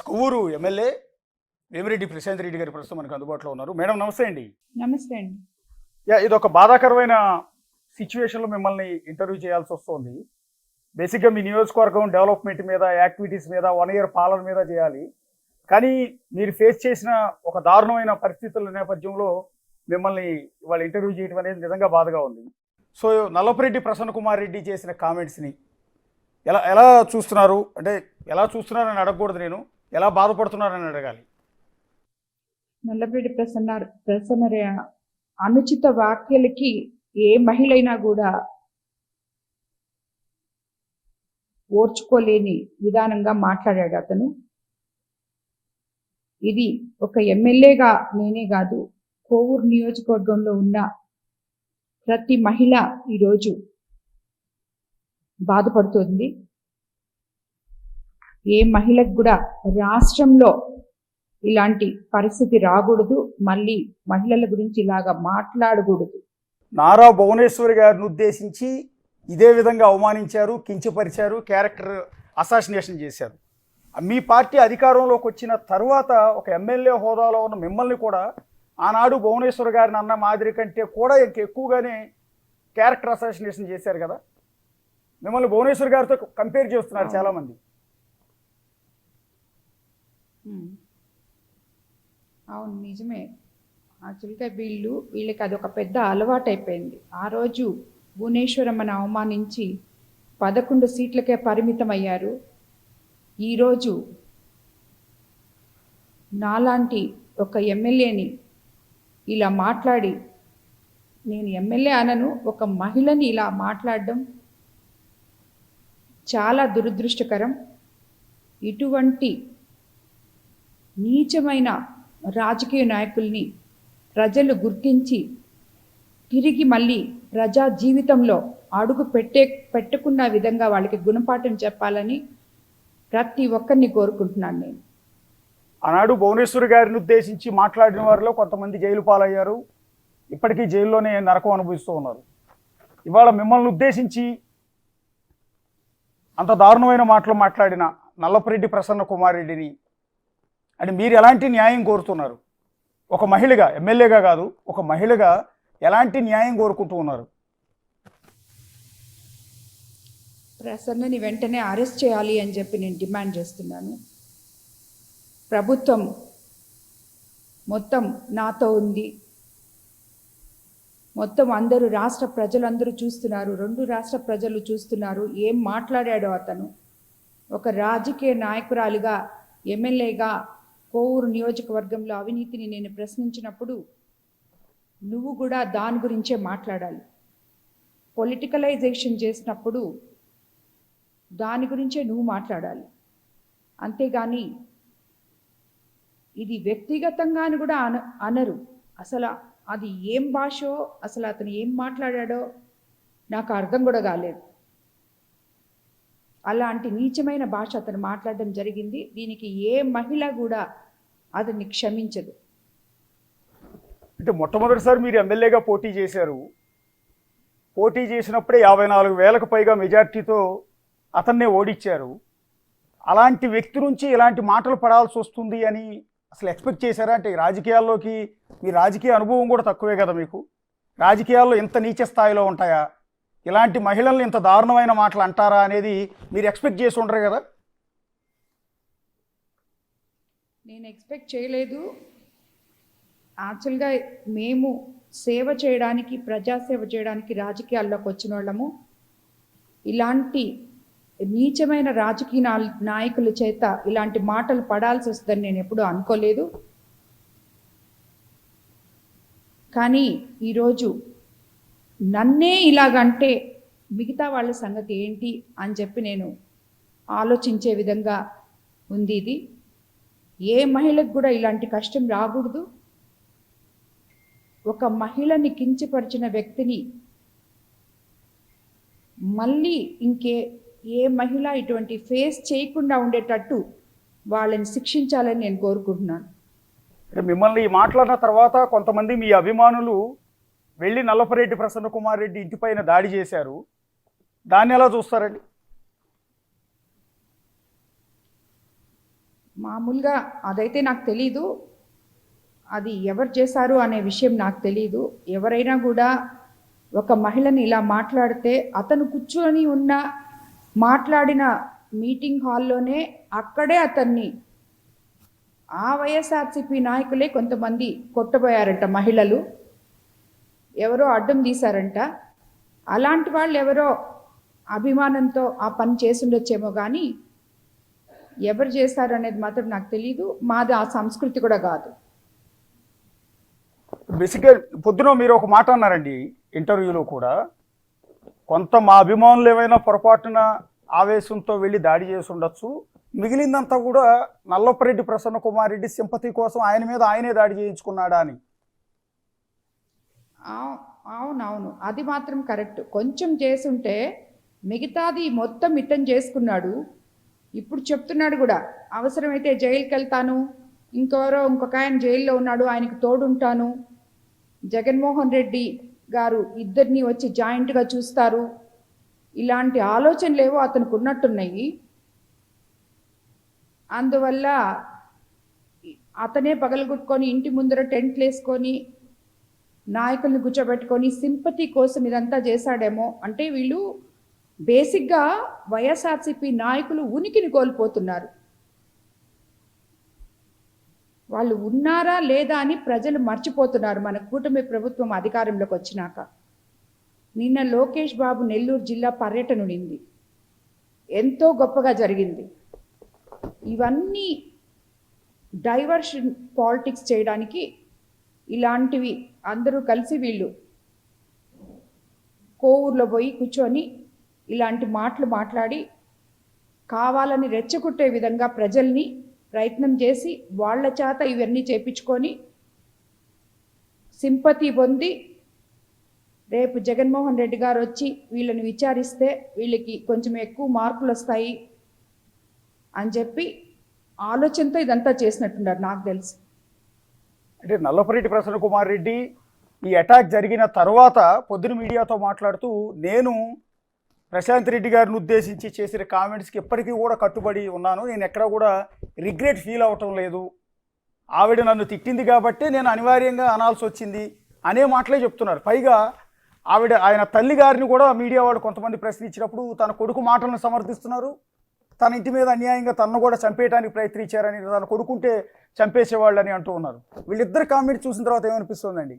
Kovvur MLA Vemireddy Prashanth Reddy గారు ప్రస్తుతం మనకు అందుబాటులో ఉన్నారు. మేడం నమస్తే అండి. నమస్తే అండి. ఇది ఒక బాధాకరమైన సిచ్యువేషన్లో మిమ్మల్ని ఇంటర్వ్యూ చేయాల్సి వస్తుంది. బేసిక్గా మీ నియోజకవర్గం డెవలప్మెంట్ మీద, యాక్టివిటీస్ మీద, 1 ఇయర్ పాలన మీద చేయాలి. కానీ మీరు ఫేస్ చేసిన ఒక దారుణమైన పరిస్థితుల నేపథ్యంలో మిమ్మల్ని ఇవాళ ఇంటర్వ్యూ చేయడం అనేది నిజంగా బాధగా ఉంది. సో నల్లపురెడ్డి ప్రసన్న కుమార్ రెడ్డి చేసిన కామెంట్స్ని ఎలా ఎలా చూస్తున్నారు? అంటే ఎలా చూస్తున్నారని అడగకూడదు, నేను ఎలా బాధపడుతున్నారని అడగాలి. నల్లపురెడ్డి ప్రసన్న అనుచిత వ్యాఖ్యలకి ఏ మహిళైనా కూడా ఓర్చుకోలేని విధానంగా మాట్లాడాడు అతను. ఇది ఒక ఎమ్మెల్యేగా నేనే కాదు, కోవూరు నియోజకవర్గంలో ఉన్న ప్రతి మహిళ ఈరోజు బాధపడుతుంది. ఏ మహిళకు కూడా రాష్ట్రంలో ఇలాంటి పరిస్థితి రాకూడదు, మళ్ళీ మహిళల గురించి ఇలాగా మాట్లాడకూడదు. నారా భువనేశ్వరి గారిని ఉద్దేశించి ఇదే విధంగా అవమానించారు, కించపరిచారు, క్యారెక్టర్ అసాసినేషన్ చేశారు. మీ పార్టీ అధికారంలోకి వచ్చిన తర్వాత ఒక ఎమ్మెల్యే హోదాలో ఉన్న మిమ్మల్ని కూడా ఆనాడు భువనేశ్వర్ గారిని అన్న మాదిరి కంటే కూడా ఎక్కువగానే క్యారెక్టర్ అసాసినేషన్ చేశారు కదా. మిమ్మల్ని భువనేశ్వర్ గారితో కంపేర్ చేస్తున్నారు చాలామంది. అవును, నిజమే. యాక్చువల్గా వీళ్ళకి అది ఒక పెద్ద అలవాటు అయిపోయింది. ఆ రోజు భువనేశ్వరమ్మని అవమానించి 11 సీట్లకే పరిమితం అయ్యారు. ఈరోజు నాలాంటి ఒక ఎమ్మెల్యేని ఇలా మాట్లాడి, నేను ఎమ్మెల్యే అనను, ఒక మహిళని ఇలా మాట్లాడడం చాలా దురదృష్టకరం. ఇటువంటి నీచమైన రాజకీయ నాయకుల్ని ప్రజలు గుర్తించి తిరిగి మళ్ళీ ప్రజా జీవితంలో అడుగు పెట్టుకున్న విధంగా వాళ్ళకి గుణపాఠం చెప్పాలని ప్రతి ఒక్కరిని కోరుకుంటున్నాను నేను. ఆనాడు భువనేశ్వరి గారిని ఉద్దేశించి మాట్లాడిన వారిలో కొంతమంది జైలు పాలయ్యారు, ఇప్పటికీ జైల్లోనే నరకం అనుభవిస్తూ ఉన్నారు. ఇవాళ మిమ్మల్ని ఉద్దేశించి అంత దారుణమైన మాటలు మాట్లాడిన నల్లపురెడ్డి ప్రసన్న కుమార్ రెడ్డిని అంటే మీరు ఎలాంటి న్యాయం కోరుతున్నారు? ఒక మహిళగా, ఎమ్మెల్యేగా కాదు, ఒక మహిళగా ఎలాంటి న్యాయం కోరుకుంటూ ఉన్నారు? ప్రసన్నని వెంటనే అరెస్ట్ చేయాలి అని చెప్పి నేను డిమాండ్ చేస్తున్నాను. ప్రభుత్వం మొత్తం నాతో ఉంది, మొత్తం అందరూ రాష్ట్ర ప్రజలందరూ చూస్తున్నారు, 2 రాష్ట్ర ప్రజలు చూస్తున్నారు ఏం మాట్లాడాడో అతను. ఒక రాజకీయ నాయకురాలిగా, ఎమ్మెల్యేగా కోవూరు నియోజకవర్గంలో అవినీతిని నేను ప్రశ్నించినప్పుడు నువ్వు కూడా దాని గురించే మాట్లాడాలి. పొలిటికలైజేషన్ చేసినప్పుడు దాని గురించే నువ్వు మాట్లాడాలి. అంతేగాని ఇది వ్యక్తిగతంగా అని కూడా అనరు. అసలు అది ఏం భాషో, అసలు అతను ఏం మాట్లాడాడో నాకు అర్థం కూడా కాలేదు. అలాంటి నీచమైన భాష అతను మాట్లాడడం జరిగింది. దీనికి ఏ మహిళ కూడా అతన్ని క్షమించదు. అంటే మొట్టమొదటిసారి మీరు ఎమ్మెల్యేగా పోటీ చేశారు. పోటీ చేసినప్పుడే 54,000కు పైగా మెజార్టీతో అతన్నే ఓడించారు. అలాంటి వ్యక్తి నుంచి ఇలాంటి మాటలు పడాల్సి వస్తుంది అని అసలు ఎక్స్పెక్ట్ చేశారా? అంటే రాజకీయాల్లోకి మీ రాజకీయ అనుభవం కూడా తక్కువే కదా మీకు. రాజకీయాల్లో ఇంత నీచ స్థాయిలో ఉంటాయా? ఇలాంటి మహిళల్ని ఇంత దారుణమైన మాటలు అంటారా అనేది మీరు ఎక్స్పెక్ట్ చేసి ఉండరు కదా. నేను ఎక్స్పెక్ట్ చేయలేదు. యాక్చువల్గా మేము సేవ చేయడానికి, ప్రజాసేవ చేయడానికి రాజకీయాల్లోకి వచ్చిన వాళ్ళము. ఇలాంటి నీచమైన రాజకీయ నాయకుల చేత ఇలాంటి మాటలు పడాల్సి వస్తుందని నేను ఎప్పుడూ అనుకోలేదు. కానీ ఈరోజు నన్నే ఇలాగంటే మిగతా వాళ్ళ సంగతి ఏంటి అని చెప్పి నేను ఆలోచించే విధంగా ఉంది ఇది. ఏ మహిళకు కూడా ఇలాంటి కష్టం రాకూడదు. ఒక మహిళని కించపరిచిన వ్యక్తిని మళ్ళీ ఏ మహిళ ఇటువంటి ఫేస్ చేయకుండా ఉండేటట్టు వాళ్ళని శిక్షించాలని నేను కోరుకుంటున్నాను. మిమ్మల్ని మాట్లాడిన తర్వాత కొంతమంది మీ అభిమానులు వెళ్ళి నల్లపురెడ్డి ప్రసన్న కుమార్ రెడ్డి ఇంటిపైన దాడి చేశారు. దాన్ని ఎలా చూస్తారండి? మామూలుగా అదైతే నాకు తెలీదు. అది ఎవరు చేశారు అనే విషయం నాకు తెలీదు. ఎవరైనా కూడా ఒక మహిళని ఇలా మాట్లాడితే అతను కూర్చొని ఉన్న మాట్లాడిన మీటింగ్ హాల్లోనే అక్కడే అతన్ని ఆ వైఎస్ఆర్సీపీ నాయకులే కొంతమంది కొట్టబోయారంట. మహిళలు ఎవరో అడ్డం తీశారంట. అలాంటి వాళ్ళు ఎవరో అభిమానంతో ఆ పని చేసుండొచ్చేమో కానీ ఎవరు చేస్తారు అనేది మాత్రం నాకు తెలీదు. మాది ఆ సంస్కృతి కూడా కాదు. బేసిక్గా పొద్దున మీరు ఒక మాట అన్నారండి ఇంటర్వ్యూలో కూడా, కొంత మా అభిమానులు ఏమైనా పొరపాటున ఆవేశంతో వెళ్ళి దాడి చేసి ఉండొచ్చు, మిగిలిందంతా కూడా నల్లపరెడ్డి ప్రసన్న కుమార్ రెడ్డి సింపతి కోసం ఆయన మీద ఆయనే దాడి చేయించుకున్నాడా అని. అవునవును, అది మాత్రం కరెక్ట్. కొంచెం చేసుంటే మిగతాది మొత్తం ఇట్టం చేసుకున్నాడు. ఇప్పుడు చెప్తున్నాడు కూడా, అవసరమైతే జైలుకి వెళ్తాను, ఇంకొక ఆయన జైల్లో ఉన్నాడు ఆయనకు తోడుంటాను, జగన్మోహన్ రెడ్డి గారు ఇద్దరిని వచ్చి జాయింట్గా చూస్తారు, ఇలాంటి ఆలోచనలు ఏవో అతనికి ఉన్నట్టున్నాయి. అందువల్ల అతనే పగలగొట్టుకొని ఇంటి ముందర టెంట్లు వేసుకొని నాయకుల్ని కూర్చోబెట్టుకొని సింపతి కోసం ఇదంతా చేశాడేమో. అంటే వీళ్ళు బేసిక్గా వైఎస్ఆర్సీపీ నాయకులు ఉనికిని కోల్పోతున్నారు. వాళ్ళు ఉన్నారా లేదా అని ప్రజలు మర్చిపోతున్నారు మన కూటమి ప్రభుత్వం అధికారంలోకి వచ్చినాక. నిన్న లోకేష్ బాబు నెల్లూరు జిల్లా పర్యటన ఉండింది, ఎంతో గొప్పగా జరిగింది. ఇవన్నీ డైవర్షన్ పాలిటిక్స్ చేయడానికి ఇలాంటివి అందరూ కలిసి వీళ్ళు కోవూరులో పోయి కూర్చొని ఇలాంటి మాటలు మాట్లాడి కావాలని రెచ్చగొట్టే విధంగా ప్రజల్ని ప్రయత్నం చేసి వాళ్ళ చేత ఇవన్నీ చేపించుకొని సింపతి పొంది రేపు జగన్మోహన్ రెడ్డి గారు వచ్చి వీళ్ళని విచారిస్తే వీళ్ళకి కొంచెం ఎక్కువ మార్కులు వస్తాయి అని చెప్పి ఆలోచనతో ఇదంతా చేసినట్టున్నారు నాకు తెలిసి. అంటే నల్లపరెడ్డి ప్రసన్న కుమార్ రెడ్డి ఈ అటాక్ జరిగిన తర్వాత పొద్దున మీడియాతో మాట్లాడుతూ, నేను ప్రశాంత్ రెడ్డి గారిని ఉద్దేశించి చేసిన కామెంట్స్కి ఎప్పటికీ కూడా కట్టుబడి ఉన్నాను, నేను ఎక్కడ కూడా రిగ్రెట్ ఫీల్ అవటం లేదు, ఆవిడ నన్ను తిట్టింది కాబట్టి నేను అనివార్యంగా అనాల్సి వచ్చింది అనే మాటలే చెప్తున్నారు. పైగా ఆయన తల్లి గారిని కూడా మీడియా వాళ్ళు కొంతమంది ప్రశ్నించినప్పుడు తన కొడుకు మాటలను సమర్థిస్తున్నారు. తన ఇంటి మీద అన్యాయంగా తనను కూడా చంపేయడానికి ప్రయత్నించారని, తన కొడుకుంటే చంపేసేవాళ్ళని అంటూ ఉన్నారు. వీళ్ళిద్దరు కామెంట్ చూసిన తర్వాత ఏమనిపిస్తుందండి?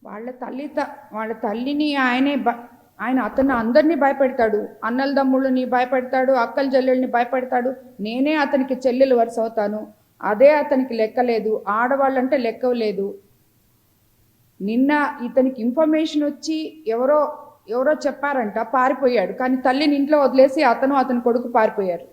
వాళ్ళ తల్లిని ఆయన అతను అందరినీ భయపెడతాడు, అన్నల దమ్ముళ్ళని భయపెడతాడు, అక్కల చెల్లెళ్ళని భయపెడతాడు. నేనే అతనికి చెల్లెలు వరుస అవుతాను, అదే అతనికి లెక్కలేదు, ఆడవాళ్ళంటే లెక్కలేదు. నిన్న ఇతనికి ఇన్ఫర్మేషన్ వచ్చి ఎవరో చెప్పారంట, పారిపోయాడు. కానీ తల్లిని ఇంట్లో వదిలేసి అతని కొడుకు పారిపోయారు.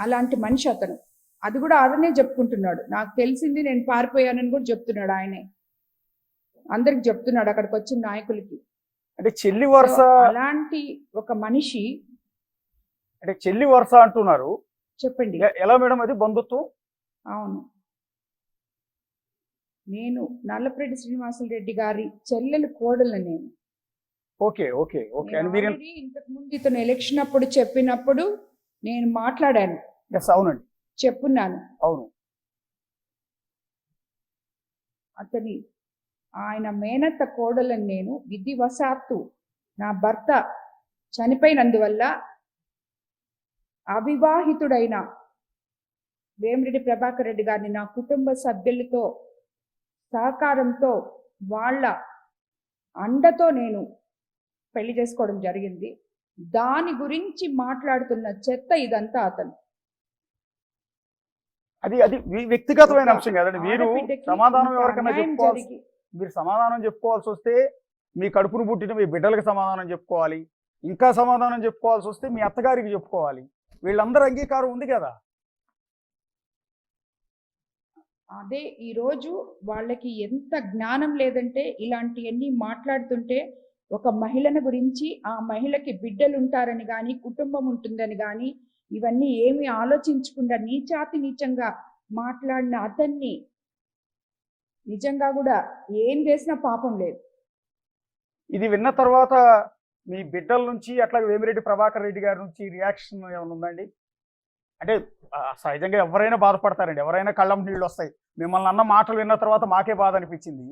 అలాంటి మనిషి అతను. అది కూడా అతనే చెప్పుకుంటున్నాడు, నాకు తెలిసింది నేను పారిపోయానని కూడా చెప్తున్నాడు. ఆయనే అందరికి చెప్తున్నాడు అక్కడికి వచ్చిన నాయకులకి. అంటే చెల్లి వరుస, అలాంటి ఒక మనిషి. అంటే చెల్లి వరుస అంటున్నారు, చెప్పండి ఎలా మేడం అది బంధుత్వం? అవును, నేను నల్లపరెడ్డి శ్రీనివాసులు రెడ్డి గారి చెల్లెలు కోడలు నేను. Okay okay okay. ఇంతకు ముందు ఇతను ఎలక్షన్ అప్పుడు చెప్పినప్పుడు నేను మాట్లాడాను. అవునండి, చెప్పున్నాను. అవును. ఆయన మేనత్త కోడలని నేను విధివశాత్తు నా భర్త చనిపోయినందువల్ల అవివాహితుడైన వేమిరెడ్డి ప్రభాకర్ రెడ్డి గారిని నా కుటుంబ సభ్యులతో సహకారంతో వాళ్ళ అండతో నేను పెళ్లి చేసుకోవడం జరిగింది. దాని గురించి మాట్లాడుతున్న చెత్త ఇదంతా అతను. అది వ్యక్తిగతమైన అంశం కదండి. మీరు సమాధానం ఎవరికైనా మీరు సమాధానం చెప్పుకోవాల్సి వస్తే మీ కడుపును పుట్టిన మీ బిడ్డలకు సమాధానం చెప్పుకోవాలి, ఇంకా సమాధానం చెప్పుకోవాల్సి వస్తే మీ అత్తగారికి చెప్పుకోవాలి. వీళ్ళందరూ అంగీకారం ఉంది కదా. అదే ఈరోజు వాళ్ళకి ఎంత జ్ఞానం లేదంటే, ఇలాంటివన్నీ మాట్లాడుతుంటే ఒక మహిళను గురించి, ఆ మహిళకి బిడ్డలు ఉంటారని కానీ కుటుంబం ఉంటుందని కానీ ఇవన్నీ ఏమి ఆలోచించకుండా నీచంగా మాట్లాడిన అతన్ని నిజంగా కూడా ఏం చేసినా పాపం లేదు. ఇది విన్న తర్వాత మీ బిడ్డల నుంచి అట్లాగే వేమిరెడ్డి ప్రభాకర్ రెడ్డి గారి నుంచి రియాక్షన్ ఏమైనా ఉందండి? అంటే సహజంగా ఎవరైనా బాధపడతారండి. ఎవరైనా కళ్ళం నీళ్ళు వస్తాయి. మిమ్మల్ని అన్న మాటలు విన్న తర్వాత మాకే బాధ అనిపించింది.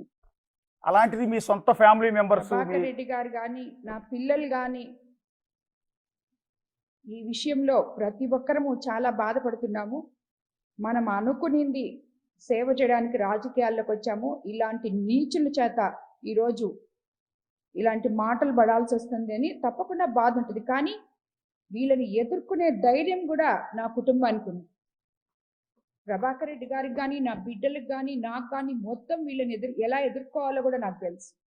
అలాంటిది మీ సొంత ఫ్యామిలీ మెంబర్స్ ప్రభాకర్ రెడ్డి గారు కానీ నా పిల్లలు కానీ ఈ విషయంలో ప్రతి ఒక్కరము చాలా బాధపడుతున్నాము. మనం అనుకునింది సేవ చేయడానికి రాజకీయాల్లోకి వచ్చాము. ఇలాంటి నీచుల చేత ఈరోజు ఇలాంటి మాటలు పడాల్సి వస్తుంది అని తప్పకుండా బాధ ఉంటుంది. కానీ వీళ్ళని ఎదుర్కొనే ధైర్యం కూడా నా కుటుంబానికి ఉంది. ప్రభాకర్ రెడ్డి గారికి కానీ నా బిడ్డలకు కానీ నాకు కానీ మొత్తం వీళ్ళని ఎలా ఎదుర్కోవాలో కూడా నాకు తెలుసు.